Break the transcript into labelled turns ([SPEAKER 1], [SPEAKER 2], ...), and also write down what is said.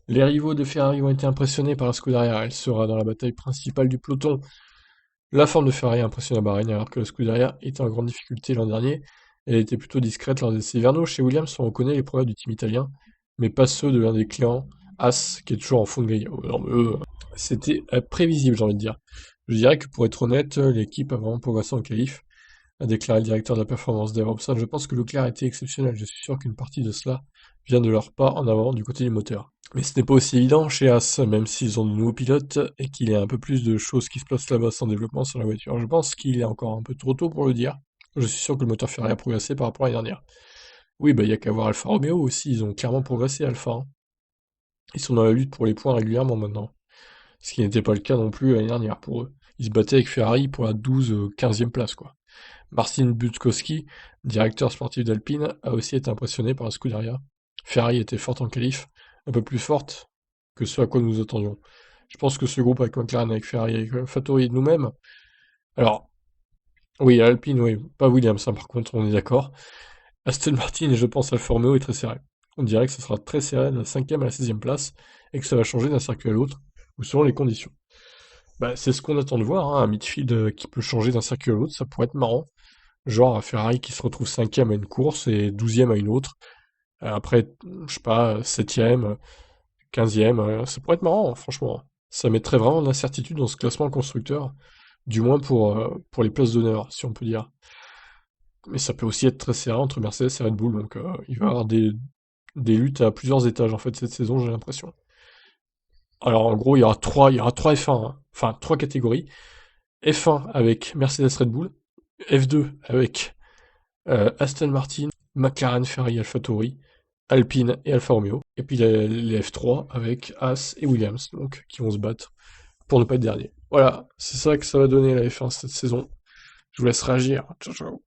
[SPEAKER 1] Les rivaux de Ferrari ont été impressionnés par la Scuderia. Elle sera dans la bataille principale du peloton. La forme de Ferrari impressionne à Bahreïn alors que la Scuderia était en grande difficulté l'an dernier. Elle était plutôt discrète lors des essais hivernaux. Chez Williams, on reconnaît les progrès du team italien, mais pas ceux de l'un des clients, As, qui est toujours en fond de grille. Oh, non, mais c'était prévisible, j'ai envie de dire. Je dirais que pour être honnête, l'équipe a vraiment progressé en qualif, a déclaré le directeur de la performance Dave Robson. Je pense que Leclerc a été exceptionnel. Je suis sûr qu'une partie de cela vient de leur pas en avant du côté du moteur. Mais ce n'est pas aussi évident chez As, même s'ils ont de nouveaux pilotes et qu'il y a un peu plus de choses qui se passent là-bas sans développement sur la voiture. Je pense qu'il est encore un peu trop tôt pour le dire. Je suis sûr que le moteur Ferrari a progressé par rapport à l'année dernière. Oui, bah il y a qu'à voir Alfa Romeo aussi, ils ont clairement progressé Alfa, hein. Ils sont dans la lutte pour les points régulièrement maintenant. Ce qui n'était pas le cas non plus l'année dernière pour eux. Ils se battaient avec Ferrari pour la 12-15e place, quoi. Marcin Budkowski, directeur sportif d'Alpine, a aussi été impressionné par la Scuderia. Ferrari était forte en qualif, un peu plus forte que ce à quoi nous attendions. Je pense que ce groupe avec McLaren, avec Ferrari, avec Fattori et nous-mêmes. Alors, oui, Alpine, oui, pas Williams, hein, par contre, on est d'accord. Aston Martin et je pense Alfa Romeo est très serré. On dirait que ce sera très serré de la 5e à la 16e place et que ça va changer d'un circuit à l'autre, ou selon les conditions. Bah, c'est ce qu'on attend de voir, hein, un midfield qui peut changer d'un circuit à l'autre, ça pourrait être marrant. Genre un Ferrari qui se retrouve 5e à une course et 12e à une autre. Après, je sais pas, 7e, 15e, ça pourrait être marrant, hein, franchement. Ça mettrait vraiment de l'incertitude dans ce classement constructeur, du moins pour les places d'honneur, si on peut dire. Mais ça peut aussi être très serré entre Mercedes et Red Bull, donc il va y avoir des luttes à plusieurs étages en fait cette saison, j'ai l'impression. Alors en gros, il y aura trois F1, hein. Enfin trois catégories. F1 avec Mercedes Red Bull, F2 avec Aston Martin, McLaren, Ferrari, AlphaTauri, Alpine et Alfa Romeo. Et puis les F3 avec As et Williams, donc qui vont se battre pour ne pas être dernier. Voilà, c'est ça que ça va donner la F1 cette saison. Je vous laisse réagir. Ciao, ciao.